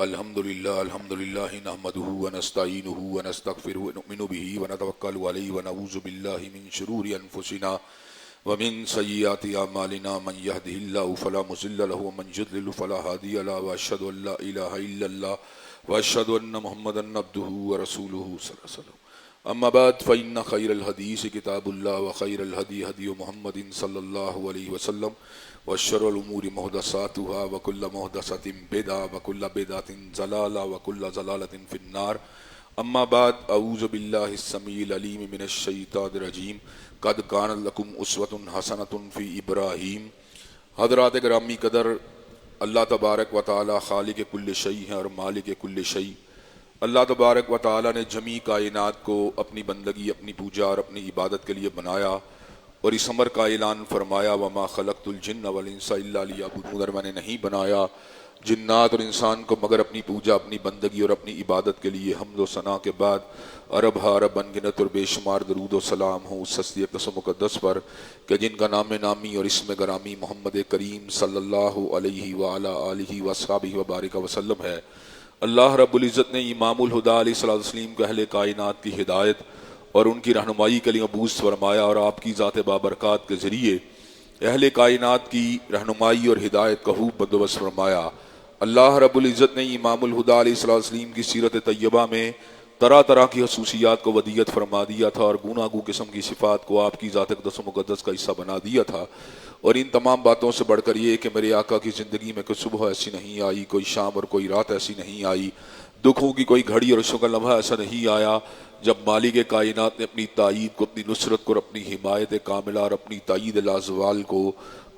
الحمد للہ نحمده ونستعینه ونستغفره ونؤمن به ونتوکل علیہ ونعوذ باللہ من شرور انفسنا ومن سیئات اعمالنا من يهده الله فلا مضل له ومن يضلل فلا هادي له واشهد ان لا اله الا الله واشهد ان محمدا عبده ورسوله صلی اللہ علیہ وسلم اما بعد فإن خير الحديث كتاب الله وخير الهدي هدي محمد صلی اللہ علیہ وسلم وشر الامور محدثاتها وكل محدثة بدعة وكل بدعة ضلالة وكل ضلالة في النار اما بعد اعوذ بالله السميع العليم من الشيطان الرجيم قد كان لكم اسوة حسنة في ابراہیم۔ حضرات گرامی قدر، اللہ تبارک و تعالی خالق کل شیء ہے اور مالک کل شیء۔ اللہ تبارک و تعالی نے جمیع کائنات کو اپنی بندگی، اپنی پوجا اور اپنی عبادت کے لیے بنایا اور اس امر کا اعلان فرمایا وما خلقت الجن والانس الا لیعبدون، اور میں نے نہیں بنایا جنات اور انسان کو مگر اپنی پوجا، اپنی بندگی اور اپنی عبادت کے لیے۔ حمد و ثنا کے بعد عرب عرب انگنت اور بے شمار درود و سلام ہوں اس ہستی اقدس و مقدس پر کہ جن کا نام نامی اور اسم گرامی محمد کریم صلی اللہ علیہ وعلی آلہ وصحبہ وبارک وسلم ہے۔ اللہ رب العزت نے امام الہدیٰ علیہ الصلوۃ والتسلیم کو اہل کائنات کی ہدایت اور ان کی رہنمائی کے لیے مبعوث فرمایا، اور آپ کی ذات بابرکات کے ذریعے اہل کائنات کی رہنمائی اور ہدایت کا خوب بندوبست فرمایا۔ اللہ رب العزت نے امام الہدیٰ علیہ الصلوۃ والتسلیم کی سیرت طیبہ میں طرح طرح کی خصوصیات کو ودیت فرما دیا تھا اور گوناگوں قسم کی صفات کو آپ کی ذات اقدس و مقدس کا حصہ بنا دیا تھا، اور ان تمام باتوں سے بڑھ کر یہ کہ میرے آقا کی زندگی میں کوئی صبح ایسی نہیں آئی، کوئی شام اور کوئی رات ایسی نہیں آئی، دکھوں کی کوئی گھڑی اور عشق کا لمحہ ایسا نہیں آیا جب مالک کائنات نے اپنی تائید کو، اپنی نصرت کو اور اپنی حمایت کاملہ اور اپنی تائید لازوال کو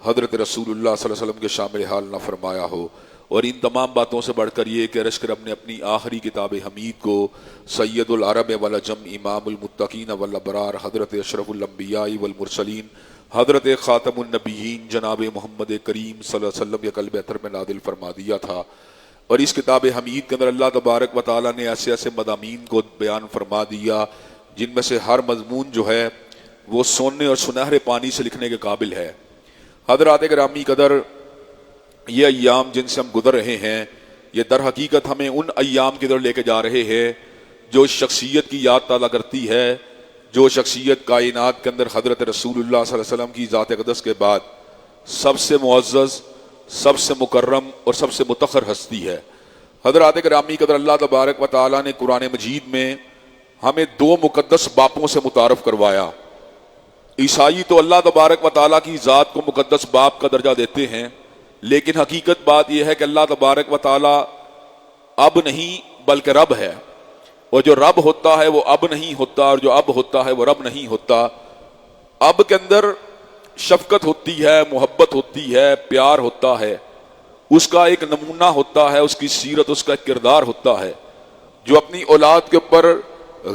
حضرت رسول اللہ صلی اللہ علیہ وسلم کے شامل حال نہ فرمایا ہو۔ اور ان تمام باتوں سے بڑھ کر یہ کہ رشک رب نے اپنی آخری کتاب حمید کو سید العرب والعجم امام المتقین والابرار حضرت اشرف الانبیاء والمرسلین حضرت خاتم النبیین جناب محمد کریم صلی اللہ علیہ وسلم کے قلب اطہر میں نازل فرما دیا تھا۔ اور اس کتاب حمید کے اندر اللہ تبارک و تعالیٰ نے ایسے ایسے مضامین کو بیان فرما دیا جن میں سے ہر مضمون جو ہے وہ سونے اور سنہرے پانی سے لکھنے کے قابل ہے۔ حضرات گرامی قدر، یہ ایام جن سے ہم گزر رہے ہیں یہ در حقیقت ہمیں ان ایام کی طرف لے کے جا رہے ہیں جو شخصیت کی یاد تازہ کرتی ہے، جو شخصیت کائنات کے اندر حضرت رسول اللہ صلی اللہ علیہ وسلم کی ذات اقدس کے بعد سب سے معزز، سب سے مکرم اور سب سے متخر ہستی ہے۔ حضرات گرامی قدر، اللہ تبارک و تعالیٰ نے قرآن مجید میں ہمیں دو مقدس باپوں سے متعارف کروایا۔ عیسائی تو اللہ تبارک و تعالیٰ کی ذات کو مقدس باپ کا درجہ دیتے ہیں، لیکن حقیقت بات یہ ہے کہ اللہ تبارک و تعالیٰ اب نہیں بلکہ رب ہے، اور جو رب ہوتا ہے وہ اب نہیں ہوتا، اور جو اب ہوتا ہے وہ رب نہیں ہوتا۔ اب کے اندر شفقت ہوتی ہے، محبت ہوتی ہے، پیار ہوتا ہے، اس کا ایک نمونہ ہوتا ہے، اس کی سیرت، اس کا ایک کردار ہوتا ہے جو اپنی اولاد کے اوپر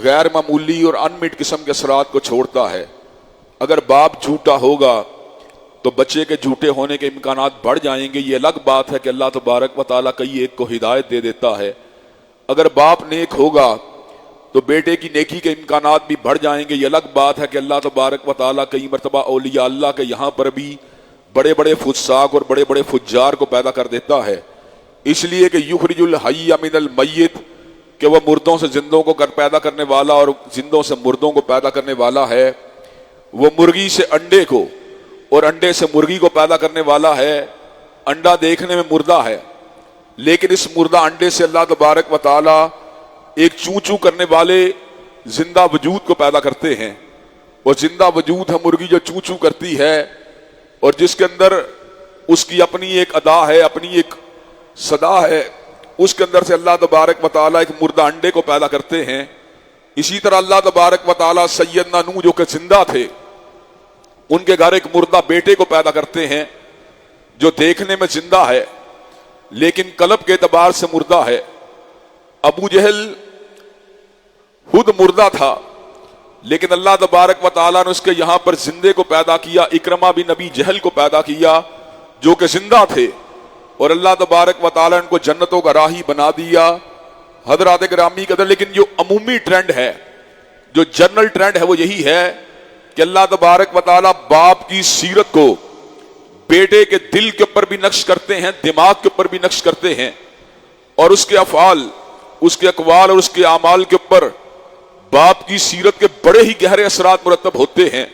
غیر معمولی اور انمٹ قسم کے اثرات کو چھوڑتا ہے۔ اگر باپ جھوٹا ہوگا تو بچے کے جھوٹے ہونے کے امکانات بڑھ جائیں گے، یہ الگ بات ہے کہ اللہ تبارک و تعالیٰ کئی ایک کو ہدایت دے دیتا ہے۔ اگر باپ نیک ہوگا تو بیٹے کی نیکی کے امکانات بھی بڑھ جائیں گے، یہ الگ بات ہے کہ اللہ تبارک و تعالیٰ کئی مرتبہ اولیاء اللہ کے یہاں پر بھی بڑے بڑے فساق اور بڑے بڑے فجار کو پیدا کر دیتا ہے، اس لیے کہ یخرج الحی من المیت، کہ وہ مردوں سے زندوں کو پیدا کرنے والا اور زندوں سے مردوں کو پیدا کرنے والا ہے۔ وہ مرغی سے انڈے کو اور انڈے سے مرغی کو پیدا کرنے والا ہے۔ انڈا دیکھنے میں مردہ ہے، لیکن اس مردہ انڈے سے اللہ تبارک و تعالی ایک چوں چوں کرنے والے زندہ وجود کو پیدا کرتے ہیں، اور زندہ وجود ہے مرغی جو چوں چوں کرتی ہے اور جس کے اندر اس کی اپنی ایک ادا ہے، اپنی ایک صدا ہے، اس کے اندر سے اللہ تبارک و تعالی ایک مردہ انڈے کو پیدا کرتے ہیں۔ اسی طرح اللہ تبارک و تعالی سیدنا نوح جو کہ زندہ تھے، ان کے گھر ایک مردہ بیٹے کو پیدا کرتے ہیں جو دیکھنے میں زندہ ہے لیکن قلب کے اعتبار سے مردہ ہے۔ ابو جہل خود مردہ تھا، لیکن اللہ تبارک و تعالیٰ نے اس کے یہاں پر زندے کو پیدا کیا۔ اکرمہ بن ابی جہل کو پیدا کیا جو کہ زندہ تھے، اور اللہ تبارک و تعالیٰ نے ان کو جنتوں کا راہی بنا دیا۔ حضرات گرامی قدر، لیکن جو عمومی ٹرینڈ ہے، جو جنرل ٹرینڈ ہے، وہ یہی ہے کہ اللہ تبارک و تعالیٰ باپ کی سیرت کو بیٹے کے دل کے اوپر بھی نقش کرتے ہیں، دماغ کے اوپر بھی نقش کرتے ہیں، اور اس کے افعال، اس کے اقوال اور اس کے اعمال کے اوپر باپ کی سیرت کے بڑے ہی گہرے اثرات مرتب ہوتے ہیں۔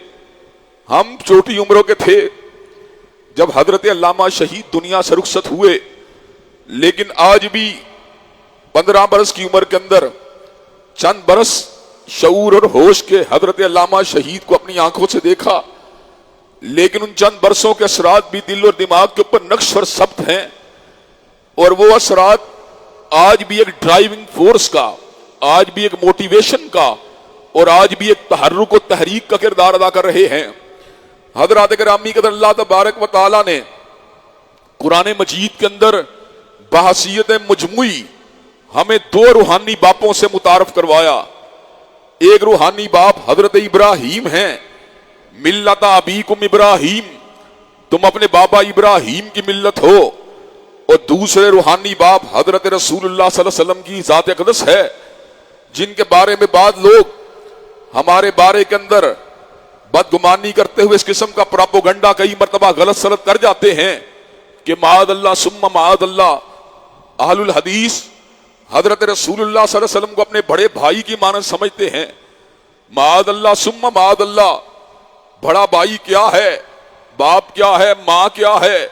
ہم چھوٹی عمروں کے تھے جب حضرت علامہ شہید دنیا سے رخصت ہوئے، لیکن آج بھی 15 برس کی عمر کے اندر چند برس شعور اور ہوش کے حضرت علامہ شہید کو اپنی آنکھوں سے دیکھا، لیکن ان چند برسوں کے اثرات بھی دل اور دماغ کے اوپر نقش اور ثبت ہیں، اور وہ اثرات آج بھی ایک ڈرائیونگ فورس کا، آج بھی ایک موٹیویشن کا، اور آج بھی ایک تحرک و تحریک کا کردار ادا کر رہے ہیں۔ حضرات گرامی قدر، اللہ تبارک و تعالی نے قرآن مجید کے اندر بحیثیت مجموعی ہمیں 2 روحانی باپوں سے متعارف کروایا۔ ایک روحانی باپ حضرت ابراہیم ہیں، ملت ابیکم ابراہیم، تم اپنے بابا ابراہیم کی ملت ہو، اور دوسرے روحانی باپ حضرت رسول اللہ صلی اللہ علیہ وسلم کی ذات اقدس ہے، جن کے بارے میں بعض لوگ ہمارے بارے کے اندر بدگمانی کرتے ہوئے اس قسم کا پراپوگنڈا کئی مرتبہ غلط سلط کر جاتے ہیں کہ معاذ اللہ ثم معاذ اللہ، اہل الحدیث حضرت رسول اللہ صلی اللہ علیہ وسلم کو اپنے بڑے بھائی کی مانند سمجھتے ہیں۔ معاذ اللہ ثم معاذ اللہ، بڑا بھائی کیا ہے، باپ کیا ہے، ماں کیا ہے،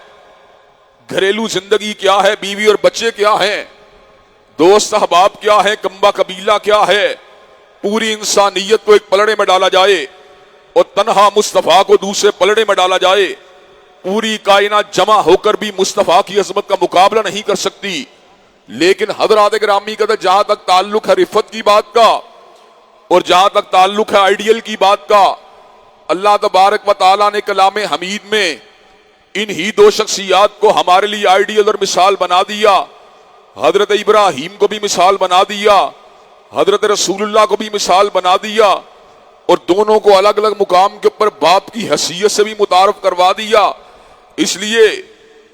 گھریلو زندگی کیا ہے، بیوی اور بچے کیا ہیں، دوست احباب کیا ہے، کمبا قبیلہ کیا ہے، پوری انسانیت کو ایک پلڑے میں ڈالا جائے اور تنہا مصطفیٰ کو دوسرے پلڑے میں ڈالا جائے، پوری کائنات جمع ہو کر بھی مصطفیٰ کی عظمت کا مقابلہ نہیں کر سکتی۔ لیکن حضرات گرامی کا جہاں تک تعلق ہے رفت کی بات کا، اور جہاں تک تعلق ہے آئیڈیل کی بات کا، اللہ تبارک و تعالیٰ نے کلام حمید میں انہی 2 شخصیات کو ہمارے لیے آئیڈیل اور مثال بنا دیا۔ حضرت ابراہیم کو بھی مثال بنا دیا، حضرت رسول اللہ کو بھی مثال بنا دیا، اور دونوں کو الگ الگ مقام کے اوپر باپ کی حیثیت سے بھی متعارف کروا دیا۔ اس لیے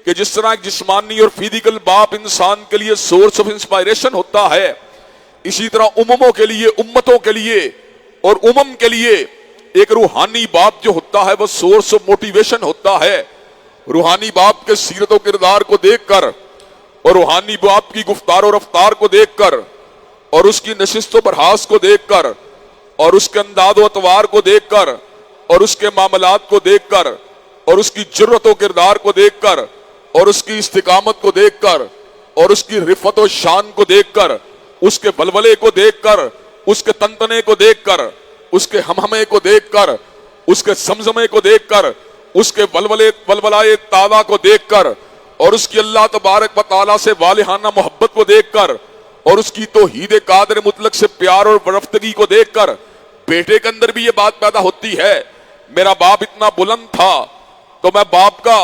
کہ جس طرح ایک جسمانی اور فزیکل باپ انسان کے لیے سورس آف انسپائریشن ہوتا ہے، اسی طرح امموں کے لیے، امتوں کے لیے اور کے لیے ایک روحانی باپ جو ہوتا ہے وہ سورس آف موٹیویشن ہوتا ہے۔ روحانی باپ کے سیرت و کردار کو دیکھ کر، اور روحانی باپ کی گفتار و رفتار کو دیکھ کر، اور اس کی نشست و برخاست کو دیکھ کر، اور اس کے انداز و اطوار کو دیکھ کر، اور اس کے معاملات کو دیکھ کر، اور اس کی جرت و کردار کو دیکھ کر، اور اس کی استقامت کو دیکھ کر، اور اس کی رفت و شان کو دیکھ کر، اس کے ولولے کو دیکھ کر، اس کے تنتنے کو دیکھ کر، اس کے ہمہمے کو دیکھ کر، اس کے زمزمے کو دیکھ کر، اس کے ولولائے تازہ کو دیکھ کر، اور اس کی اللہ تبارک و تعالیٰ سے والہانہ محبت کو دیکھ کر، اور اس کی توحید قادر مطلق سے پیار اور ورفتگی کو دیکھ کر بیٹے کے اندر بھی یہ بات پیدا ہوتی ہے، میرا باپ اتنا بلند تھا تو میں باپ کا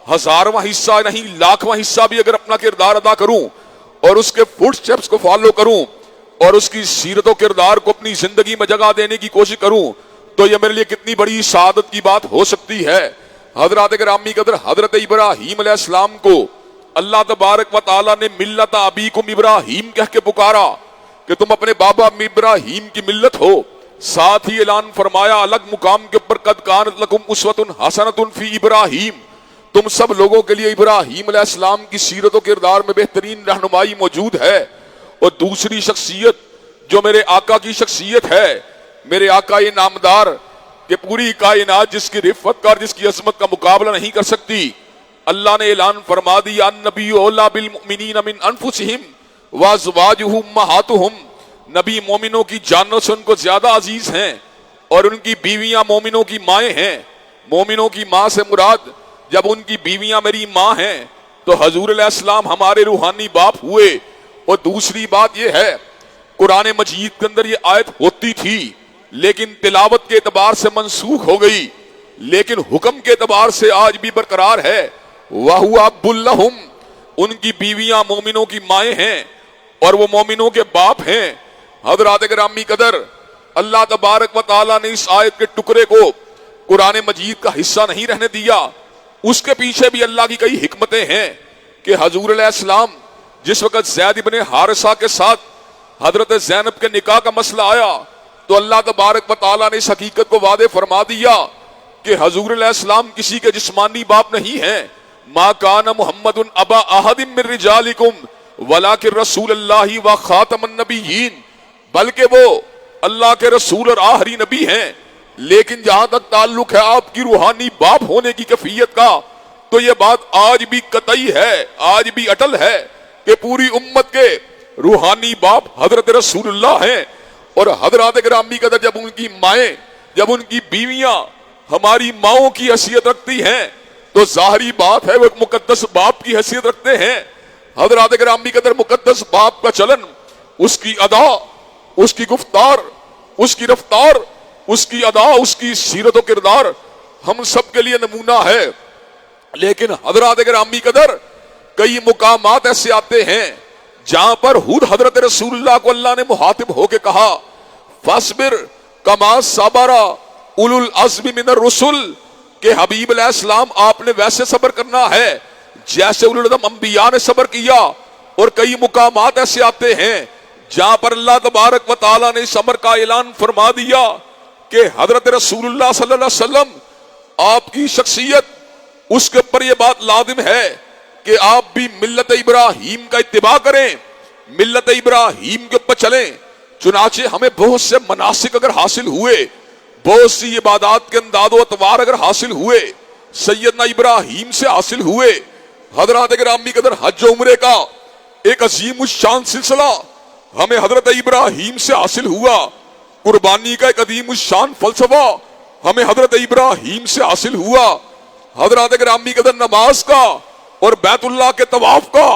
1000واں حصہ نہیں 1,00,000واں حصہ بھی اگر اپنا کردار ادا کروں اور اس کے فٹ سٹیپس کو فالو کروں اور اس کی سیرت و کردار کو اپنی زندگی میں جگہ دینے کی کوشش کروں تو یہ میرے لیے کتنی بڑی سعادت کی بات ہو سکتی ہے۔ حضرات گرامی قدر، حضرت ابراہیم علیہ السلام کو اللہ تبارک و تعالیٰ نے ملت ابیکم ابراہیم کہہ کے پکارا کہ تم اپنے بابا ابراہیم کی ملت ہو، ساتھ ہی اعلان فرمایا الگ مقام کے اوپر قد کانت لکم اسوۃ حسنۃ فی ابراہیم، تم سب لوگوں کے لیے ابراہیم علیہ السلام کی سیرت و کردار میں بہترین رہنمائی موجود ہے۔ اور دوسری شخصیت جو میرے آقا کی شخصیت ہے، میرے آقا یہ نامدار کہ پوری کائنات جس کی رفت کا اور جس کی عظمت کا مقابلہ نہیں کر سکتی، اللہ نے اعلان فرما دیا النبی اولیٰ بالمؤمنین من انفسہم وازواجہ امہاتہم، نبی مومنوں کی جانوں سے ان کو زیادہ عزیز ہیں اور ان کی بیویاں مومنوں کی مائیں ہیں۔ مومنوں کی ماں سے مراد جب ان کی بیویاں میری ماں ہیں تو حضور علیہ السلام ہمارے روحانی باپ ہوئے۔ اور دوسری بات یہ ہے، قرآن مجید کے اندر یہ آیت ہوتی تھی لیکن تلاوت کے اعتبار سے منسوخ ہو گئی، لیکن حکم کے اعتبار سے آج بھی برقرار ہے۔ وَهُوَ أَبٌّ لَّهُمْ، ان کی بیویاں مومنوں کی مائیں ہیں اور وہ مومنوں کے باپ ہیں۔ حضرات گرامی قدر، اللہ تبارک و تعالیٰ نے اس آیت کے ٹکڑے کو قرآن مجید کا حصہ نہیں رہنے دیا، اس کے پیچھے بھی اللہ کی کئی حکمتیں ہیں کہ حضور علیہ السلام جس وقت زید ابن حارثہ کے ساتھ حضرت زینب کے نکاح کا مسئلہ آیا تو اللہ تبارک و تعالیٰ نے اس حقیقت کو واضح فرما دیا کہ حضور علیہ السلام کسی کے جسمانی باپ نہیں ہیں۔ ما کان محمد ابا احد من رجالکم ولیکن رسول اللہ و خاتم النبیین، بلکہ وہ اللہ کے رسول اور آخری نبی ہیں۔ لیکن جہاں تک تعلق ہے آپ کی روحانی باپ ہونے کی کیفیت کا، تو یہ بات آج بھی قطعی ہے، آج بھی اٹل ہے کہ پوری امت کے روحانی باپ حضرت رسول اللہ ہیں۔ اور حضرات گرامی قدر، جب ان کی مائیں، جب ان کی بیویاں ہماری ماؤں کی حیثیت رکھتی ہیں تو ظاہری بات ہے وہ ایک مقدس باپ کی حیثیت رکھتے ہیں۔ حضرات گرامی قدر، مقدس باپ کا چلن، اس کی ادا، اس کی گفتار، اس کی رفتار، اس کی ادا، اس کی سیرت و کردار ہم سب کے لیے نمونہ ہے۔ لیکن حضرات گرامی قدر، کئی مقامات ایسے آتے ہیں جہاں پر خود حضرت رسول اللہ کو اللہ نے مخاطب ہو کے کہا فاصبر کما صبر اولو العزم من الرسل، کہ حبیب علیہ السلام آپ نے ویسے صبر کرنا ہے جیسے اولو العزم انبیاء نے صبر کیا۔ اور کئی مقامات ایسے آتے ہیں جہاں پر اللہ تبارک و تعالیٰ نے اس امر کا اعلان فرما دیا کہ حضرت رسول اللہ صلی اللہ علیہ وسلم آپ کی شخصیت، اس کے اوپر یہ بات لازم ہے کہ آپ بھی ملت ابراہیم کا اتباع کریں، ملت ابراہیم کے اوپر چلیں۔ چنانچہ ہمیں بہت سے مناسک اگر حاصل ہوئے، بہت سی عبادات کے انداز و اطوار اگر حاصل ہوئے، سیدنا ابراہیم سے حاصل ہوئے۔ حضرات گرامی قدر، حج و عمرے کا ایک عظیم الشان سلسلہ ہمیں حضرت ابراہیم سے حاصل ہوا، قربانی کا ایک عظیم الشان فلسفہ ہمیں حضرت ابراہیم سے حاصل ہوا، حضرات گرامی قدر نماز کا اور بیت اللہ کے طواف کا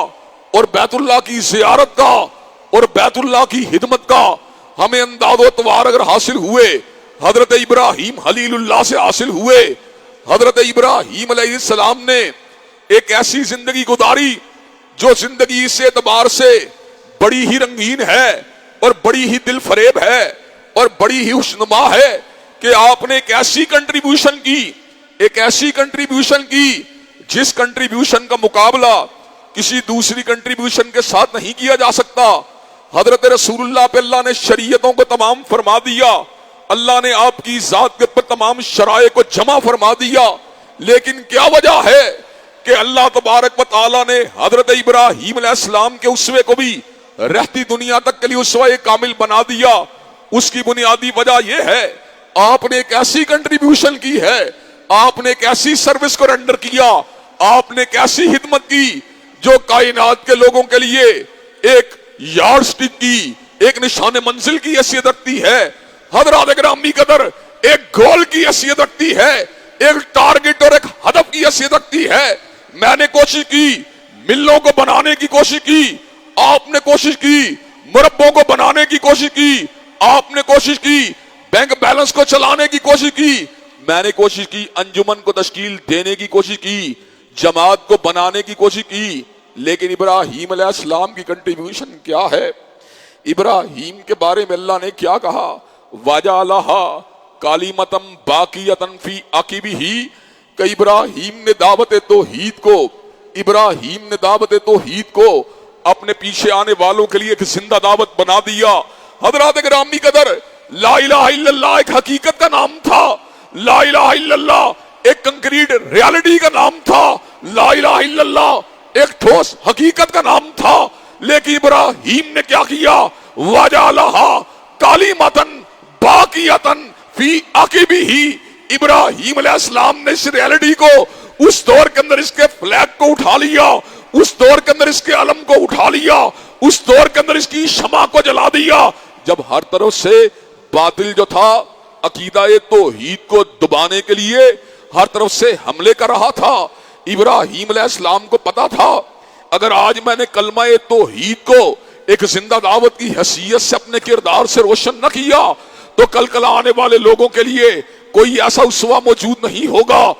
اور بیت اللہ کی زیارت کا اور بیت اللہ کی خدمت کا ہمیں انداز و اطوار اگر حاصل ہوئے، حضرت ابراہیم خلیل اللہ سے حاصل ہوئے۔ حضرت ابراہیم علیہ السلام نے ایک ایسی زندگی گزاری جو زندگی اس اعتبار سے بڑی ہی رنگین ہے اور بڑی ہی دل فریب ہے اور بڑی ہی خوشنما ہے کہ آپ نے ایک ایسی کنٹریبیوشن کی، ایک ایسی کنٹریبیوشن کی جس کنٹریبیوشن کا مقابلہ کسی دوسری کنٹریبیوشن کے ساتھ نہیں کیا جا سکتا۔ حضرت رسول اللہ پہ اللہ نے شریعتوں کو تمام فرما دیا، اللہ نے آپ کی ذات کے پر تمام شرائع کو جمع فرما دیا، لیکن کیا وجہ ہے کہ اللہ تبارک و تعالیٰ نے حضرت ابراہیم علیہ السلام کے اسوے کو بھی رہتی دنیا تک کے لیے اسوہ کامل بنا دیا؟ اس کی بنیادی وجہ یہ ہے آپ نے ایک ایسی کنٹریبیوشن کی ہے، آپ نے ایک ایسی سروس کو رینڈر کیا، آپ نے ایک ایسی خدمت کی جو کائنات کے لوگوں کے لیے ایک یارڈ سٹک کی، ایک نشان منزل کی حیثیت رکھتی ہے۔ حضرات گرامی قدر، ایک گول کی حیثیت رکھتی ہے، ایک ٹارگٹ اور ایک ہدف کی حیثیت رکھتی ہے۔ میں نے کوشش کی ملوں کو بنانے کی کوشش کی، آپ نے کوشش کی مربوں کو بنانے کی کوشش کی، آپ نے کوشش کی بینک بیلنس کو چلانے کی کوشش کی، میں نے کوشش کی انجمن کو تشکیل دینے کی کوشش کی، جماعت کو بنانے کی کوشش کی، لیکن ابراہیم علیہ السلام کی کنٹریبیوشن کیا ہے؟ ابراہیم کے بارے میں اللہ نے کیا کہا؟ وَجَعَلَهَا کَلِمَةً بَاقِيَةً فِي عَقِبِهِ، کہ ابراہیم نے دعوت توحید کو، ابراہیم نے دعوت توحید کو اپنے پیچھے آنے والوں کے لیے ایک زندہ دعوت بنا دیا۔ حضرات گرامی قدر، لا الہ الا اللہ ایک حقیقت کا نام تھا، لا الہ الا اللہ ایک کنکریٹ ریالٹی کا نام تھا، لا الہ الا اللہ ایک ٹھوس حقیقت کا نام تھا، لیکن ابراہیم نے کیا کیا؟ وَجَعَلَهَا کَلِمَةً بَاقِيَةً فِي عَقِبِهِ، ابراہیم علیہ السلام نے اس ریالٹی کو، اس دور کے اندر اس کے فلیگ کو اٹھا لیا، اس دور کے اندر اس کے علم کو اٹھا لیا، اس دور کے اندر اس کی شمع کو جلا دیا، جب ہر طرف سے باطل جو تھا عقیدہ توحید کو دبانے کے لیے ہر طرف سے حملے کر رہا تھا۔ ابراہیم علیہ السلام کو پتا تھا اگر آج میں نے کلمہ توحید کو ایک زندہ دعوت کی حیثیت سے اپنے کردار سے روشن نہ کیا تو کل کل آنے والے لوگوں کے لیے کوئی ایسا اسوہ موجود نہیں ہوگا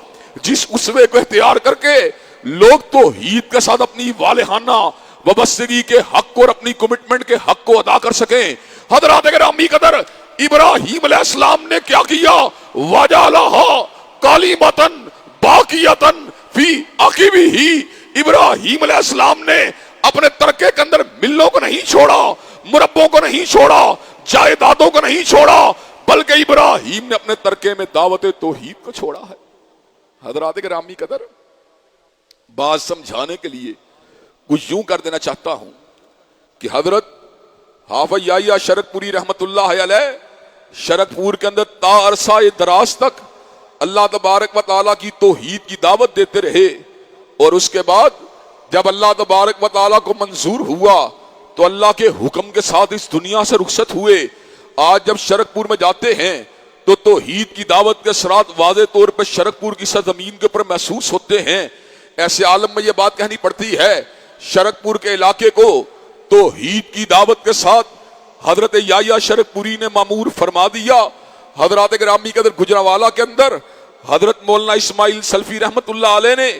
جس اسوے کو اختیار کر کے لوگ توحید کے ساتھ اپنی والہانہ وابستگی کے حق کو اور اپنی کمٹمنٹ کے حق کو ادا کر سکیں۔ حضرات گرامی قدر، ابراہیم علیہ السلام نے کیا کیا؟ وَجَعَلَهَا کَلِمَةً بَاقِيَةً فِي عَقِبِهِ، ابراہیم علیہ السلام نے اپنے ترکے کے اندر ملوں کو نہیں چھوڑا، مربوں کو نہیں چھوڑا، جائیدادوں کو نہیں چھوڑا، بلکہ ابراہیم نے اپنے ترکے میں دعوت توحید کو چھوڑا ہے۔ حضرات گرامی قدر، بات سمجھانے کے لیے کچھ یوں کر دینا چاہتا ہوں کہ حضرت حافظ یحییٰ شرک پوری رحمت اللہ علیہ شرک پور کے اندر تا عرصہ دراز تک اللہ تبارک و تعالیٰ کی توحید کی دعوت دیتے رہے، اور اس کے بعد جب اللہ تبارک و تعالیٰ کو منظور ہوا تو اللہ کے حکم کے ساتھ اس دنیا سے رخصت ہوئے۔ آج جب شرک پور میں جاتے ہیں تو توحید کی دعوت کے اثرات واضح طور پر شرک پور کی سرزمین کے اوپر محسوس ہوتے ہیں۔ ایسے عالم میں یہ بات کہنی پڑتی ہے، شرک پور کے علاقے کو توحید کی دعوت کے ساتھ حضرت یحییٰ شرک پوری نے معمور فرما دیا۔ حضرات گرامی قدر گجرانوالہ کے اندر حضرت مولانا اسماعیل سلفی رحمت اللہ علیہ نے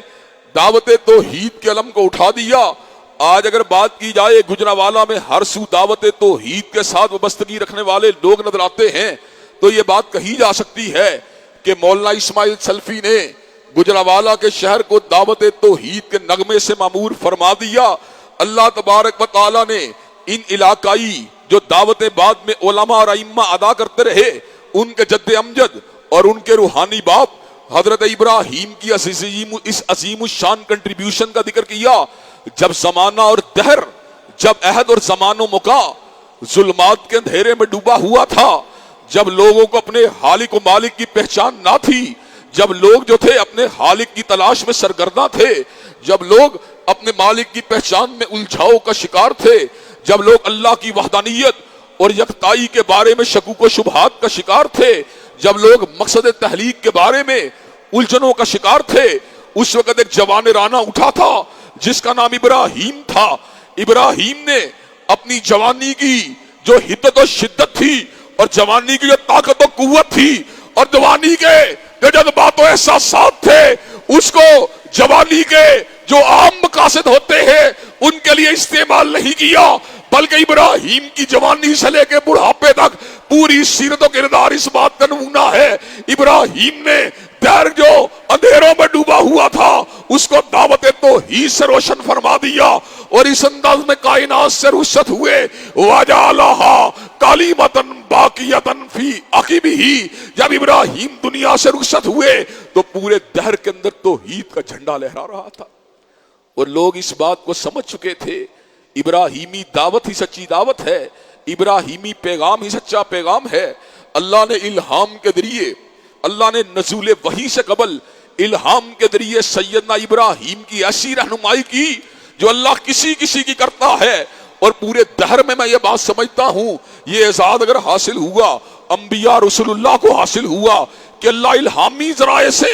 دعوت توحید کے علم کو اٹھا دیا۔ آج اگر بات کی جائے گجرانوالہ میں ہر سو دعوت توحید کے ساتھ وابستگی رکھنے والے لوگ نظر آتے ہیں، تو یہ بات کہی جا سکتی ہے کہ مولانا اسماعیل سلفی نے گجرانوالہ کے شہر کو دعوت توحید کے نغمے سے معمور فرما دیا۔ اللہ تبارک و تعالیٰ نے ان علاقائی جو دعوتیں بعد میں علماء اور ائمہ ادا کرتے رہے، ان کے جد امجد اور ان کے روحانی باپ حضرت ابراہیم کی اس عظیم الشان کنٹریبیوشن کا ذکر کیا۔ جب زمانہ اور دہر، جب عہد اور زمان و مکا ظلمات کے اندھیرے میں ڈوبا ہوا تھا، جب لوگوں کو اپنے خالق و مالک کی پہچان نہ تھی، جب لوگ جو تھے اپنے خالق کی تلاش میں سرگرداں تھے، جب لوگ اپنے مالک کی پہچان میں الجھاؤ کا شکار تھے، جب لوگ اللہ کی وحدانیت اور یکتائی کے بارے میں شکوک و شبہات کا شکار تھے، جب لوگ مقصد تحلیق کے بارے میں الجھنوں کا شکار تھے، اس وقت ایک جوان رانا اٹھا تھا جس کا نام ابراہیم تھا۔ ابراہیم نے اپنی جوانی کی جو حدت و شدت تھی، اور جوانی کی جو طاقت و قوت تھی، اور جوانی کے جو جذبات و احساسات تھے، اس کو جوانی کے جو عام مقاصد ہوتے ہیں ان کے لیے استعمال نہیں کیا، بلکہ ابراہیم کی جوانی سے لے کے بڑھاپے تک پوری سیرت و کردار اس بات کا نمونہ ہے۔ ابراہیم نے دہر جو اندھیروں میں ڈوبا ہوا تھا اس کو دعوت توحید سے روشن فرما دیا، اور اس انداز میں کائنات سے رخصت ہوئے۔ وَجَعَلَهَا كَلِمَةً بَاقِيَةً فِي عَقِبِهِ۔ جب ابراہیم دنیا سے رخصت ہوئے تو پورے دہر کے اندر توحید کا جھنڈا لہرا رہا تھا، اور لوگ اس بات کو سمجھ چکے تھے ابراہیمی دعوت ہی سچی دعوت ہے، ابراہیمی پیغام ہی سچا پیغام ہے۔ اللہ نے الہام کے ذریعے، اللہ نے نزول وحی سے قبل الہام کے ذریعے سیدنا ابراہیم کی ایسی رہنمائی کی جو اللہ کسی کسی کی کرتا ہے، اور پورے دہر میں یہ بات سمجھتا ہوں یہ اعزاز اگر حاصل ہوا، انبیاء رسول اللہ کو حاصل ہوا کہ اللہ الہامی ذرائع سے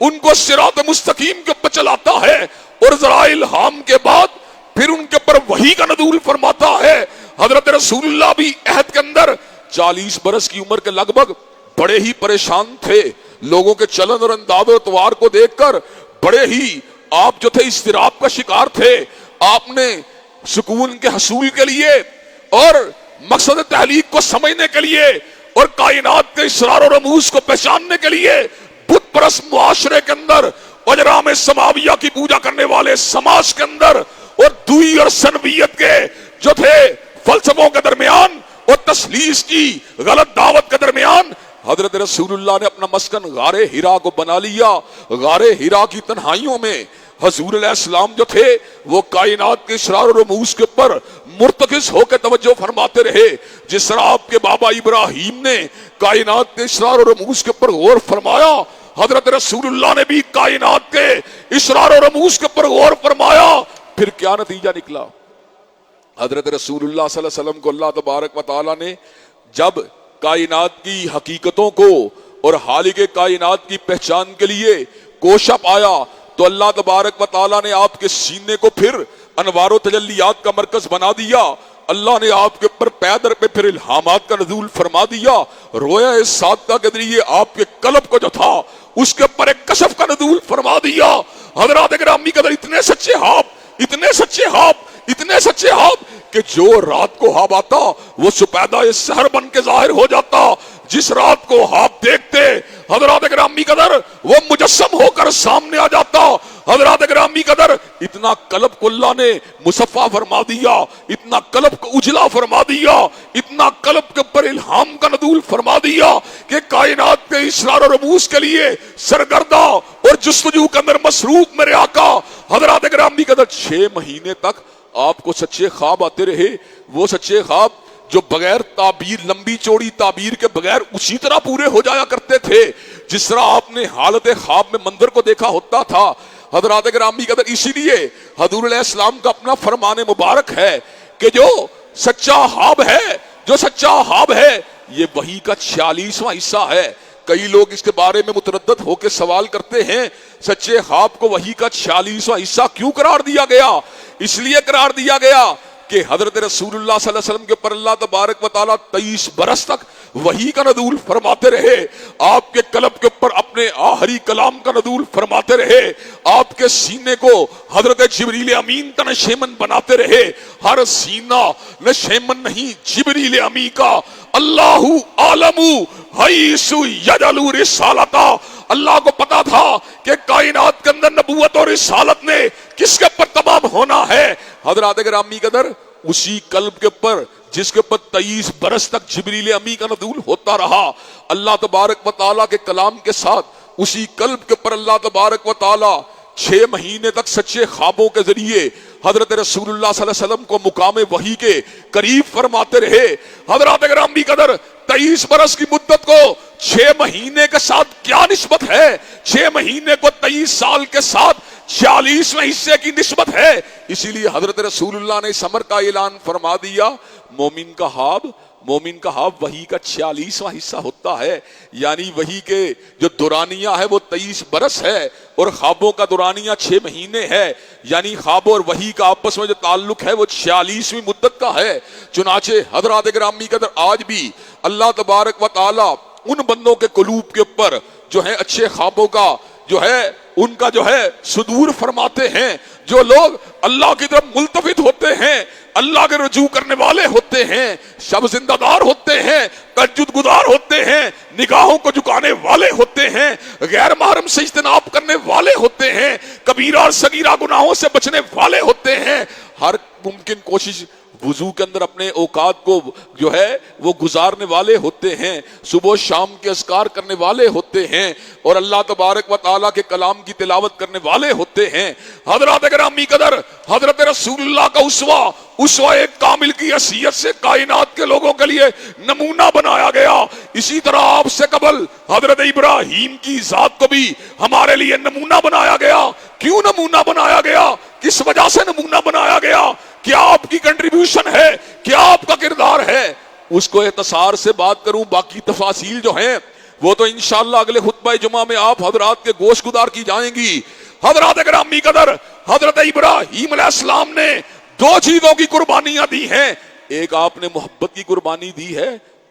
ان کو صراط مستقیم کے اوپر چلاتا ہے، اور ذرائع الہام کے بعد پھر ان کے اوپر وحی کا نزول فرماتا ہے۔ حضرت رسول اللہ بھی عہد کے اندر 40 برس کی عمر کے لگ بھگ بڑے ہی پریشان تھے، لوگوں کے چلن اور انداز و اطوار کو دیکھ کر بڑے ہی آپ جو تھے اضطراب کا شکار تھے۔ آپ نے سکون کے حصول کے لیے اور مقصد تحلیق کو سمجھنے کے لیے اور کائنات کے اسرار و رموز کو پہچاننے کے لیے بت پرست معاشرے کے اندر، اجرام سماویہ کی پوجا کرنے والے سماج کے اندر، اور دوئی اور سنویت کے جو تھے فلسفوں کے درمیان اور تثلیث کی غلط دعوت کے درمیان، حضرت رسول اللہ نے اپنا مسکن غار ہرا کو بنا لیا۔ غار ہرا کی تنہائیوں میں حضور علیہ السلام جو تھے وہ کائنات کے اسرار و رموز کے اوپر مرتکز ہو کے توجہ فرماتے رہے، جس طرح آپ کے بابا ابراہیم نے کائنات کے اسرار و رموز کے اوپر غور فرمایا، حضرت رسول اللہ نے بھی کائنات کے اسرار و رموز کے اوپر غور فرمایا۔ پھر کیا نتیجہ نکلا؟ حضرت رسول اللہ صلی اللہ علیہ وسلم کو اللہ تبارک و تعالی نے جب کائنات کی حقیقتوں کو اور خالق کائنات کی پہچان کے لیے کوشاں پایا، تو اللہ تبارک و تعالیٰ نے آپ کے سینے کو پھر انوار و تجلیات کا مرکز بنا دیا۔ اللہ نے آپ کے اوپر پیدر پہ پھر الہامات کا نزول فرما دیا۔ رویا صادقہ کے ذریعے آپ کے قلب کو جو تھا اس کے اوپر ایک کشف کا نزول فرما دیا۔ حضرات گرامی قدر اتنے سچے خواب، اتنے سچے خواب، اتنے سچے خواب کہ جو رات کو خواب آتا وہ سپیدہ سحر بن کے ظاہر ہو جاتا۔ جس رات کو خواب دیکھتے حضرات گرامی قدر وہ مجسم ہو کر سامنے آ جاتا۔ حضرات گرامی قدر اتنا قلب کو اللہ نے مصفا فرما دیا، اتنا قلب کو اجلا فرما دیا، اتنا قلب کے اوپر الہام کا نزول فرما دیا کہ کائنات کے اسرار و رموز کے لیے سرگردہ اور جستجو کے اندر مصروف میرے آقا حضرات گرامی قدر 6 مہینے تک آپ کو سچے خواب آتے رہے، وہ سچے خواب جو بغیر تعبیر، لمبی چوڑی تعبیر کے بغیر اسی طرح پورے ہو جایا کرتے تھے جس طرح آپ نے حالت خواب میں منظر کو دیکھا ہوتا تھا۔ حضرات گرامی قدر، اسی لیے حضور علیہ السلام کا اپنا فرمان مبارک ہے کہ جو سچا خواب ہے، جو سچا خواب ہے یہ وحی کا 46واں حصہ ہے۔ کئی لوگ اس کے بارے میں متردد ہو کے سوال کرتے ہیں سچے خواب کو وحی کا 46واں حصہ کیوں قرار دیا گیا؟ اس لیے قرار دیا گیا کہ حضرت رسول اللہ صلی اللہ علیہ وسلم کے پر اللہ تبارک و تعالیٰ 23 برس تک وحی کا نزول فرماتے رہے، آپ کے قلب کے اوپر اپنے آخری کلام کا نزول فرماتے رہے، آپ کے سینے کو حضرت جبریل امین کا نشیمن بناتے رہے۔ ہر سینہ نشیمن نہیں جبریل امین کا۔ اللہ عالم حیث یجعل رسالتا، اللہ کو پتا تھا کہ کائنات کے اندر نبوت اور رسالت نے کس کے اوپر تمام ہونا ہے۔ حضرات گرامی قدر، اسی قلب کے اوپر جس کے اوپر 23 برس تک جبریل امی کا نزول ہوتا رہا، اللہ تبارک و تعالیٰ کے کلام کے ساتھ اسی قلب کے اوپر اللہ تبارک و تعالیٰ 6 مہینے تک سچے خوابوں کے ذریعے حضرت رسول اللہ صلی اللہ علیہ وسلم کو مقام وحی کے قریب فرماتے رہے۔ حضرات گرامی قدر، 23 برس کی مدت کو 6 مہینے کے ساتھ کیا نسبت ہے؟ 6 مہینے کو 23 سال کے ساتھ 46ویں حصے کی نسبت ہے۔ اسی لیے حضرت رسول اللہ نے سمر کا اعلان فرما دیا، مومن کا خواب وحی کا 46واں حصہ ہوتا ہے، یعنی وحی کے جو دورانیہ ہے وہ 23 برس ہے اور خوابوں کا دورانیہ 6 مہینے ہے، یعنی خواب اور وحی کا آپس میں جو تعلق ہے وہ 46ویں مدت کا ہے۔ چنانچہ حضرات گرامی قدر، آج بھی اللہ تبارک و تعالی ان بندوں کے قلوب کے اوپر جو ہے اچھے خوابوں کا جو ہے ان کا جو ہے صدور فرماتے ہیں۔ جو لوگ اللہ کی طرف ملتفت ہوتے ہیں، اللہ کے رجوع کرنے والے ہوتے ہیں، شب زندہ دار ہوتے ہیں، تہجد گزار ہوتے ہیں، نگاہوں کو جھکانے والے ہوتے ہیں، غیر محرم سے اجتناب کرنے والے ہوتے ہیں، کبیرہ اور صغیرہ گناہوں سے بچنے والے ہوتے ہیں، ہر ممکن کوشش وضو کے اندر اپنے اوقات کو جو ہے وہ گزارنے والے ہوتے ہیں، صبح و شام کے اذکار کرنے والے ہوتے ہیں اور اللہ تبارک و تعالیٰ کے کلام کی تلاوت کرنے والے ہوتے ہیں۔ حضرات گرامی قدر، حضرت رسول اللہ کا اسوہ ایک کامل کی حیثیت سے کائنات کے لوگوں کے لیے نمونہ بنایا گیا۔ اسی طرح آپ سے قبل حضرت ابراہیم کی ذات کو بھی ہمارے لیے نمونہ بنایا گیا۔ کیوں نمونہ بنایا گیا؟ کس وجہ سے نمونہ بنایا گیا؟ کیا آپ کی کنٹریبیوشن ہے؟ کیا آپ کا کردار ہے؟ اس کو اختصار سے بات کروں، باقی تفاصیل جو ہیں وہ تو انشاءاللہ اگلے خطبہ جمعہ میں آپ حضرات کے گوش گدار کی جائیں گی۔ حضرات گرامی قدر، حضرت ابراہیم علیہ السلام نے 2 چیزوں کی قربانیاں دی ہیں۔ ایک آپ نے محبت کی قربانی دی ہے،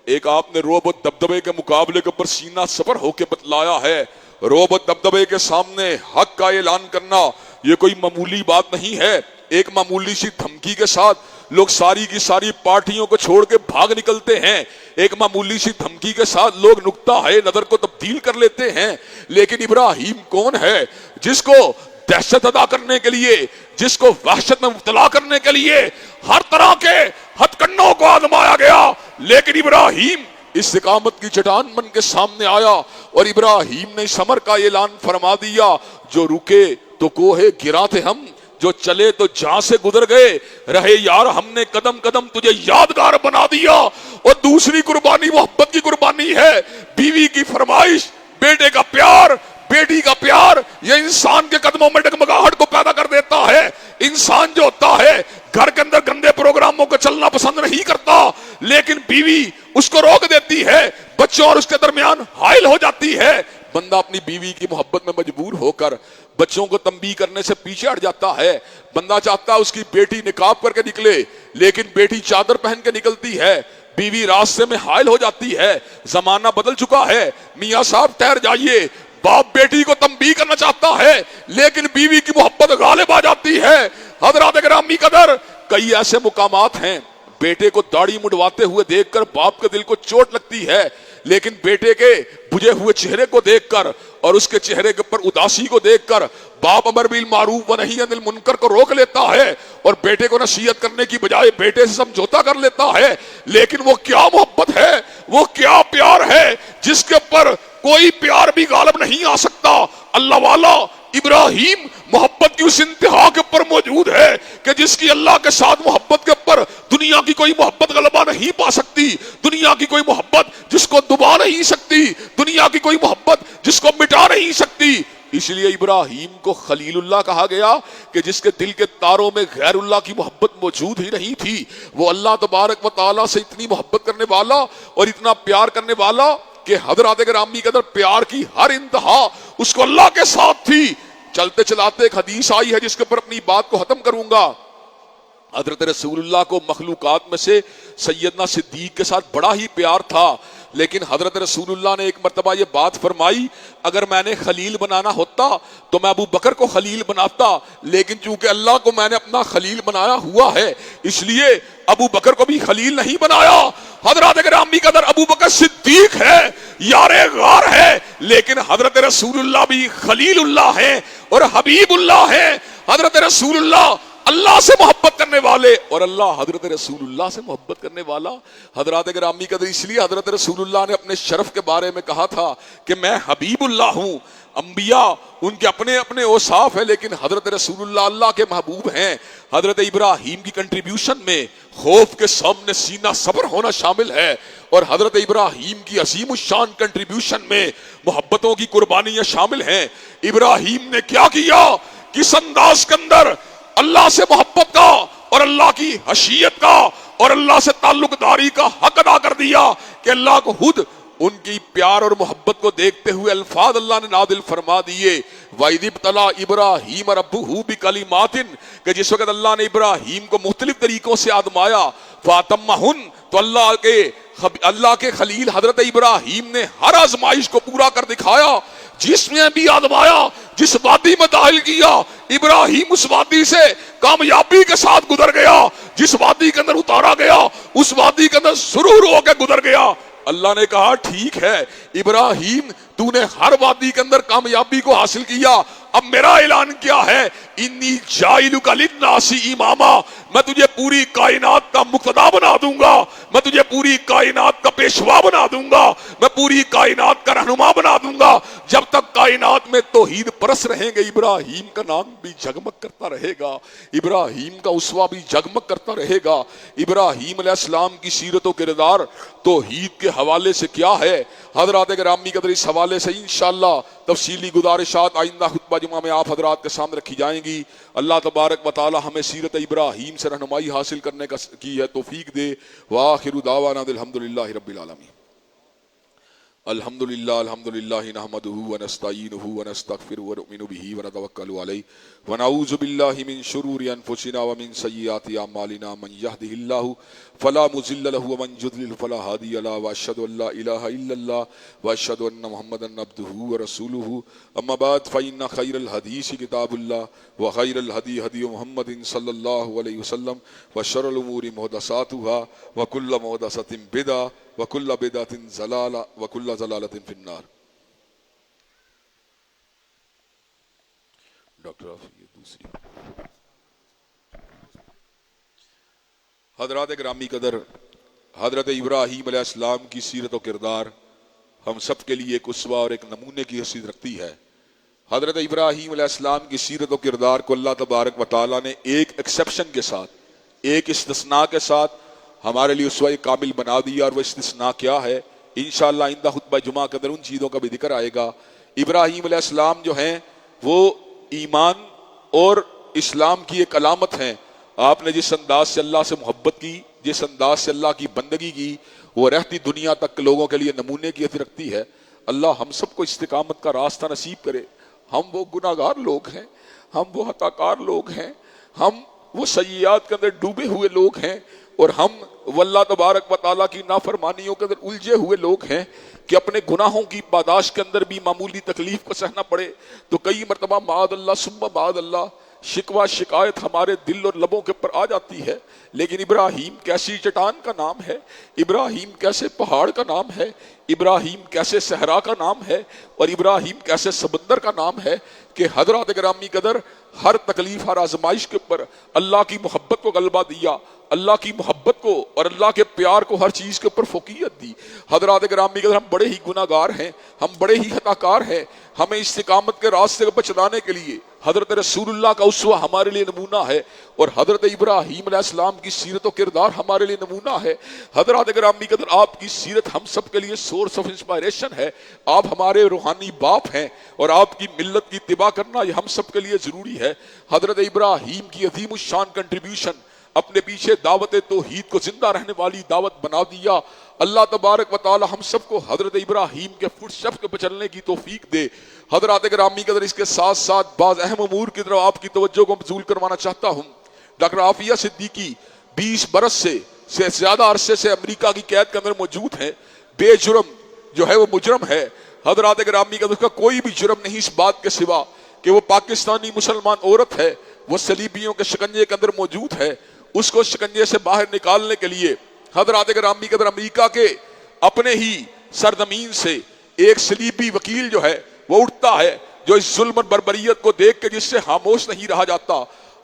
ایک آپ نے رعب و دبدبے کے مقابلے کے اوپر سینہ سفر ہو کے بتلایا ہے۔ رعب و دبدبے کے سامنے حق کا اعلان کرنا یہ کوئی معمولی بات نہیں ہے۔ ایک معمولی سی دھمکی کے ساتھ لوگ ساری کی ساری پارٹیوں کو چھوڑ کے بھاگ نکلتے ہیں، ایک معمولی سی دھمکی کے ساتھ لوگ نقطہ ہے نظر کو تبدیل کر لیتے ہیں، لیکن ابراہیم کون ہے جس کو دہشت ادا کرنے کے لیے، جس کو وحشت میں مبتلا کرنے کے لیے ہر طرح کے ہتھ کنوں کو آزمایا گیا، لیکن ابراہیم استقامت کی چٹان بن کے سامنے آیا اور ابراہیم نے سمر کا اعلان فرما دیا، جو رکے تو کوہ گرا تھے ہم، جو چلے تو جہاں سے گزر گئے، رہے یار ہم نے قدم قدم تجھے یادگار بنا دیا۔ اور دوسری قربانی محبت کی قربانی ہے، بیوی کی فرمائش، بیٹے کا پیار، بیٹی کا پیار، یہ انسان کے قدموں میں ڈگمگاہٹ کو پیدا کر دیتا ہے۔ انسان جو ہوتا ہے گھر کے اندر گندے پروگراموں کو چلنا پسند نہیں کرتا، لیکن بیوی اس کو روک دیتی ہے، بچوں اور اس کے درمیان حائل ہو جاتی ہے۔ بندہ اپنی بیوی کی محبت میں مجبور ہو کر بچوں کو تنبیہ کرنے سے پیچھے ہٹ جاتا ہے۔ بندہ چاہتا ہے اس کی بیٹی نقاب کر کے نکلے، لیکن بیٹی چادر پہن کے نکلتی ہے، بیوی راستے میں حائل ہو جاتی ہے۔ زمانہ بدل چکا ہے، میاں صاحب ٹھہر جائیے۔ باپ بیٹی کو تنبیہ کرنا چاہتا ہے، لیکن بیوی کی محبت غالب آ جاتی ہے۔ حضرات گرامی قدر، کئی ایسے مقامات ہیں بیٹے کو داڑھی مڈواتے ہوئے دیکھ کر باپ کے دل کو چوٹ لگتی ہے، لیکن بیٹے کے بجھے ہوئے چہرے کو دیکھ کر اور اس کے چہرے کے اوپر اداسی کو دیکھ کر باپ امر بالمعروف و نہی عن المنکر کو روک لیتا ہے اور بیٹے کو نصیحت کرنے کی بجائے بیٹے سے سمجھوتا کر لیتا ہے۔ لیکن وہ کیا محبت ہے، وہ کیا پیار ہے جس کے اوپر کوئی پیار بھی غالب نہیں آ سکتا۔ اللہ والا ابراہیم محبت کی اس انتہا کے اوپر موجود ہے کہ جس کی اللہ کے ساتھ محبت کے اوپر دنیا کی کوئی محبت غلبہ نہیں پا سکتی، دنیا کی کوئی محبت جس کو دبا نہیں سکتی، دنیا کی کوئی محبت جس کو مٹا نہیں سکتی. اس لیے ابراہیم کو خلیل اللہ کہا گیا کہ جس کے دل کے تاروں میں غیر اللہ کی محبت موجود ہی نہیں تھی. وہ اللہ تبارک و تعالیٰ سے اتنی محبت کرنے والا اور اتنا پیار کرنے والا کہ حضرات گرامی کے اندر پیار کی ہر انتہا اس کو اللہ کے ساتھ تھی. چلتے چلاتے ایک حدیث آئی ہے جس کے اوپر اپنی بات کو ختم کروں گا. حضرت رسول اللہ کو مخلوقات میں سے سیدنا صدیق کے ساتھ بڑا ہی پیار تھا، لیکن حضرت رسول اللہ نے ایک مرتبہ یہ بات فرمائی، اگر میں نے خلیل بنانا ہوتا تو میں ابو بکر کو خلیل بناتا، لیکن چونکہ اللہ کو میں نے اپنا خلیل بنایا ہوا ہے اس لیے ابو بکر کو بھی خلیل نہیں بنایا. حضرات گرامی قدر ابو بکر صدیق ہے، یار غار ہے، لیکن حضرت رسول اللہ بھی خلیل اللہ ہے اور حبیب اللہ ہے. حضرت رسول اللہ اللہ سے محبت کرنے والے اور اللہ حضرت رسول اللہ سے محبت کرنے والا. حضرات گرامی قدر اس لیے حضرت رسول اللہ نے اپنے شرف کے بارے میں کہا تھا کہ میں حبیب اللہ ہوں. انبیاء ان کے اپنے اپنے اوصاف ہیں، لیکن حضرت رسول اللہ اللہ کے محبوب ہیں. حضرت ابراہیم کی کنٹریبیوشن میں خوف کے سامنے سینہ صبر ہونا شامل ہے، اور حضرت ابراہیم کی عظیم الشان کنٹریبیوشن میں محبتوں کی قربانیاں شامل ہیں. ابراہیم نے کیا کیا؟ کس انداز کے اندر اللہ سے محبت کا اور اللہ کی حشیت کا اور اللہ سے تعلق داری کا حق ادا کر دیا کہ اللہ کو خود ان کی پیار اور محبت کو دیکھتے ہوئے الفاظ اللہ نے نازل فرما دیے. وَإِذِ ابْتَلَىٰ إِبْرَاهِيمَ رَبُّهُ بِكَلِمَاتٍ کہ جس وقت اللہ نے ابراہیم کو مختلف طریقوں سے آزمایا، فَأَتَمَّهُنَّ تو اللہ کے خلیل حضرت ابراہیم نے ہر آزمائش کو پورا کر دکھایا. جس میں بھی آزمایا، جس وادی میں داخل کیا، ابراہیم اس وادی سے کامیابی کے ساتھ گزر گیا. جس وادی کے اندر اتارا گیا اس وادی کے اندر سرور ہو کے گزر گیا. اللہ نے کہا ٹھیک ہے ابراہیم، تو نے ہر وادی کے اندر کامیابی کو حاصل کیا، اب میرا اعلان کیا ہے؟ انی جاعلک للناس اماما، میں تجھے پوری کائنات کا مقتدا بنا دوں گا، میں تجھے پوری کائنات کا پیشوا بنا دوں گا، میں پوری کائنات کا رہنما بنا دوں گا. جب تک کائنات میں توحید پرست رہیں گے ابراہیم کا نام بھی جگمگ کرتا رہے گا، ابراہیم کا اسوہ بھی جگمگ کرتا رہے گا. ابراہیم علیہ السلام کی سیرت و کردار توحید کے حوالے سے کیا ہے؟ حضرات گرامی قدر اس حوالے سے انشاءاللہ تفصیلی گزارشات آئندہ خطبہ جمعہ میں آپ حضرات کے سامنے رکھی جائیں گی. اللہ تبارک و تعالی ہمیں سیرت ابراہیم سے رہنمائی حاصل کرنے کی ہے توفیق دے. وآخر دعوانا الحمدللہ رب العالمین. الحمدللہ نحمدہ ونستعینہ ونستغفرہ ونؤمن بہ ونتوکل علیہ ونعوذ باللہ من شرور انفسنا ومن سیئات اعمالنا. من یہدہ اللہ فلا مضل له ومن يضلل فلا هادي له واشهد ان لا اله الا الله واشهد ان محمدا عبده ورسوله. اما بعد فان خير الحديث كتاب الله وخير الهدي هدي محمد صلى الله عليه وسلم وشر الامور محدثاتها وكل محدثة بدعة وكل بدعة ضلالة وكل ضلالة في النار. ڈاکٹر یہ دوسری حضرات گرامی قدر، حضرت ابراہیم علیہ السلام کی سیرت و کردار ہم سب کے لیے ایک اسوہ اور ایک نمونے کی حیثیت رکھتی ہے. حضرت ابراہیم علیہ السلام کی سیرت و کردار کو اللہ تبارک و تعالیٰ نے ایک ایکسیپشن کے ساتھ، ایک استثناء کے ساتھ ہمارے لیے اسوہ کامل بنا دیا، اور وہ استثناء کیا ہے انشاءاللہ آئندہ خطبہ جمعہ کے اندر ان چیزوں کا بھی ذکر آئے گا. ابراہیم علیہ السلام جو ہیں وہ ایمان اور اسلام کی ایک علامت ہیں. آپ نے جس انداز سے اللہ سے محبت کی، جس انداز سے اللہ کی بندگی کی، وہ رہتی دنیا تک لوگوں کے لیے نمونے کی حیثیت رکھتی ہے. اللہ ہم سب کو استقامت کا راستہ نصیب کرے. ہم وہ گناہگار لوگ ہیں، ہم وہ خطا کار لوگ ہیں، ہم وہ سیئات کے اندر ڈوبے ہوئے لوگ ہیں، اور ہم واللہ تبارک و تعالیٰ کی نافرمانیوں کے اندر الجھے ہوئے لوگ ہیں کہ اپنے گناہوں کی پاداش کے اندر بھی معمولی تکلیف کو سہنا پڑے تو کئی مرتبہ معاذ اللہ ثم معاذ اللہ شکوہ شکایت ہمارے دل اور لبوں کے اوپر آ جاتی ہے. لیکن ابراہیم کیسی چٹان کا نام ہے، ابراہیم کیسے پہاڑ کا نام ہے، ابراہیم کیسے صحرا کا نام ہے، اور ابراہیم کیسے سمندر کا نام ہے کہ حضرات گرامی قدر ہر تکلیف، ہر آزمائش کے اوپر اللہ کی محبت کو غلبہ دیا، اللہ کی محبت کو اور اللہ کے پیار کو ہر چیز کے اوپر فوقیت دی. حضرات گرامی قدر ہم بڑے ہی گناہگار ہیں، ہم بڑے ہی خطا کار ہیں، ہمیں استقامت کے راستے کو بچلانے کے لیے حضرت رسول اللہ کا اسوہ ہمارے لیے نمونہ ہے، اور حضرت ابراہیم علیہ السلام کی سیرت و کردار ہمارے لیے نمونہ ہے۔ حضرات گرامی قدر، آپ کی سیرت ہم سب کے لیے سورس آف انسپائریشن ہے۔ آپ ہمارے روحانی باپ ہیں، اور آپ کی ملت کی اتباع کرنا یہ ہم سب کے لیے ضروری ہے۔ حضرت ابراہیم کی عظیم الشان کنٹریبیوشن اپنے پیچھے دعوت توحید کو زندہ رہنے والی دعوت بنا دیا۔ اللہ تبارک و تعالی ہم سب کو حضرت ابراہیم کے فٹ اسٹیپس پہ چلنے کی توفیق دے۔ حضرات گرامی قدر، اس کے ساتھ ساتھ بعض اہم امور کی طرف آپ کی توجہ کو مبذول کروانا چاہتا ہوں۔ ڈاکٹر عافیہ صدیقی 20 برس سے زیادہ عرصے سے امریکہ کی قید کے اندر موجود ہیں۔ بے جرم جو ہے وہ مجرم ہے۔ حضرات گرامی قدر، اس کا کوئی بھی جرم نہیں اس بات کے سوا کہ وہ پاکستانی مسلمان عورت ہے، وہ صلیبیوں کے شکنجے کے اندر موجود ہے۔ اس کو شکنجے سے باہر نکالنے کے لیے حضرات گرامی قدر امریکہ کے اپنے ہی سرزمین سے ایک صلیبی وکیل جو ہے وہ اٹھتا ہے، جو اس ظلم اور بربریت کو دیکھ کے جس سے خاموش نہیں رہا جاتا۔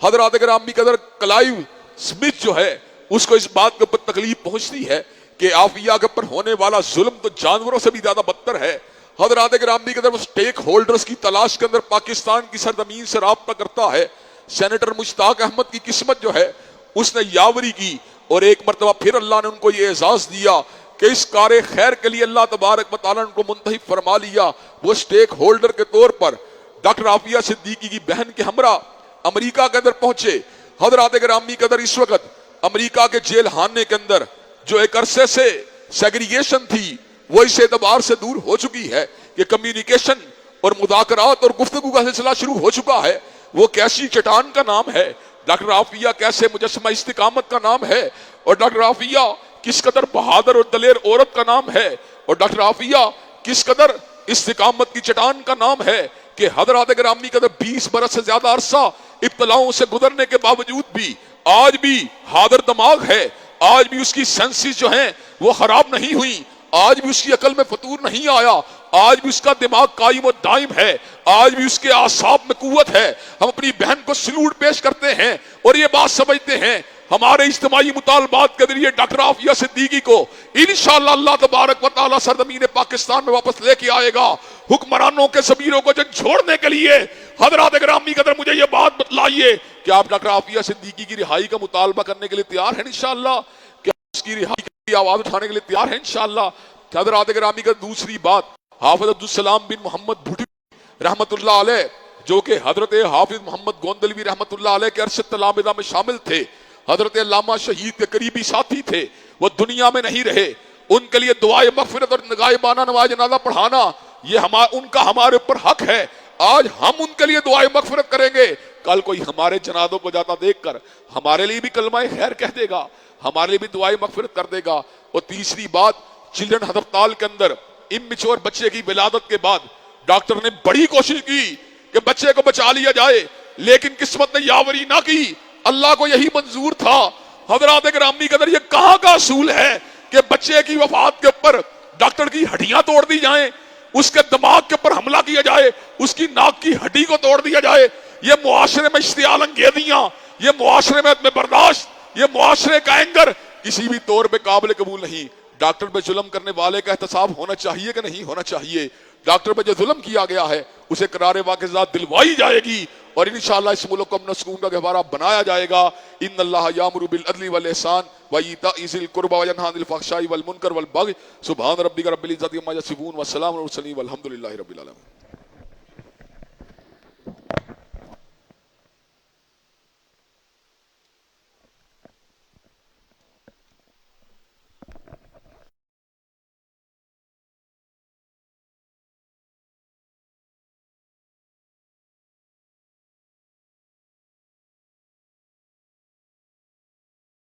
حضرات گرامی قدر، کلائیو سمتھ جو ہے اس کو اس بات کے اوپر تکلیف پہنچتی ہے کہ عافیہ کے اوپر ہونے والا ظلم تو جانوروں سے بھی زیادہ بدتر ہے۔ حضرات گرامی قدر، وہ سٹیک ہولڈرز کی تلاش کے اندر پاکستان کی سرزمین سے رابطہ کرتا ہے۔ سینیٹر مشتاق احمد کی قسمت جو ہے اس نے یاوری کی، اور ایک مرتبہ پھر اللہ نے ان کو یہ اعزاز دیا کہ اس کار خیر کے لیے اللہ تبارک و تعالیٰ نے ان کو منتخب فرما لیا۔ وہ سٹیک ہولڈر کے طور پر ڈاکٹر عافیہ صدیقی کی بہن کے ہمراہ امریکہ کے اندر پہنچے۔ حضرات گرامی قدر، اس وقت امریکہ کے جیل خانے کے اندر جو ایک عرصے سے سیگریگیشن تھی وہ اس اعتبار سے دور ہو چکی ہے کہ کمیونیکیشن اور مذاکرات اور گفتگو کا سلسلہ شروع ہو چکا ہے۔ وہ کیسی چٹان کا نام ہے، ڈاکٹر عافیہ کیسے مجسمہ استقامت کا نام ہے، اور ڈاکٹر عافیہ کس قدر بہادر اور دلیر عورت کا نام ہے، اور ڈاکٹر عافیہ کس قدر استقامت کی چٹان کا نام ہے کہ حضرات گرامی قدر 20 برس سے زیادہ عرصہ ابتلاؤں سے گزرنے کے باوجود بھی آج بھی حاضر دماغ ہے، آج بھی اس کی سینسز جو ہیں وہ خراب نہیں ہوئی، آج بھی اس کی عقل میں فطور نہیں آیا، آج بھی اس کا دماغ قائم و دائم ہے، آج بھی اس کے اعصاب میں قوت ہے۔ ہم اپنی بہن کو سلوٹ پیش کرتے ہیں اور یہ بات سمجھتے ہیں ہمارے اجتماعی مطالبات کے ذریعے ڈاکٹر عافیہ صدیقی کو انشاءاللہ اللہ تبارک و تعالی سرزمین پاکستان میں واپس لے کے آئے گا۔ حکمرانوں کے ضمیروں کو جھنجھوڑنے کے لیے حضرات گرامی قدر مجھے یہ بات بتلائیے کہ آپ ڈاکٹر عافیہ صدیقی کی رہائی کا مطالبہ کرنے کے لیے تیار ہیں انشاءاللہ؟ کیا اس کی رہائی کی آواز اٹھانے کے لیے تیار ہیں انشاءاللہ؟ حضرات گرامی قدر، دوسری بات، حافظ عبدالسلام بن محمد بھٹوی رحمت اللہ علیہ، جو کہ حضرت حافظ محمد گوندلوی رحمت اللہ علیہ کے ارشد تلامذہ میں شامل تھے، حضرت علامہ شہید کے قریبی ساتھی تھے، وہ دنیا میں نہیں رہے۔ ان کے لیے دعائے مغفرت اور نگاہبانہ نماز جنازہ پڑھانا یہ ان کا ہمارے اوپر حق ہے۔ آج ہم ان کے لیے دعائے مغفرت کریں گے، کل کوئی ہمارے جنازوں کو جاتا دیکھ کر ہمارے لیے بھی کلمہ خیر کہہ دے گا، ہمارے لیے بھی دعائے مغفرت کر دے گا۔ اور تیسری بات، چلڈرن ہسپتال کے اندر امچور بچے کی ولادت کے بعد ڈاکٹر نے بڑی کوشش کی کہ بچے کو بچا لیا جائے، لیکن قسمت نے یاوری نہ کی۔ اللہ کو یہی منظور تھا۔ حضرات گرامی قدر، یہ کہاں کا اصول ہے کہ بچے کی وفات کے اوپر ڈاکٹر کی ہڈیاں توڑ دی جائیں، اس کے دماغ کے اوپر حملہ کیا جائے، اس کی ناک کی ہڈی کو توڑ دیا جائے؟ یہ معاشرے میں اشتعال انگیزیاں، یہ معاشرے میں عدم برداشت، یہ معاشرے کا اینگر کسی بھی طور پہ قابل قبول نہیں۔ ڈاکٹر پہ ظلم کرنے والے کا احتساب ہونا چاہیے کہ نہیں ہونا چاہیے؟ ڈاکٹر پہ جو ظلم کیا گیا ہے اسے قرار واقعات دلوائی جائے گی، اور انشاءاللہ اس ملک کو امن و سکون کا گہوارہ بنایا جائے گا۔ ان اللہ یامر بالعدل والاحسان وایتاء ذی القربى وینہی عن الفحشاء والمنکر والبغی سبحان ربک رب العزۃ عما یصفون وسلام علی المرسلین والحمد للہ رب العالمین۔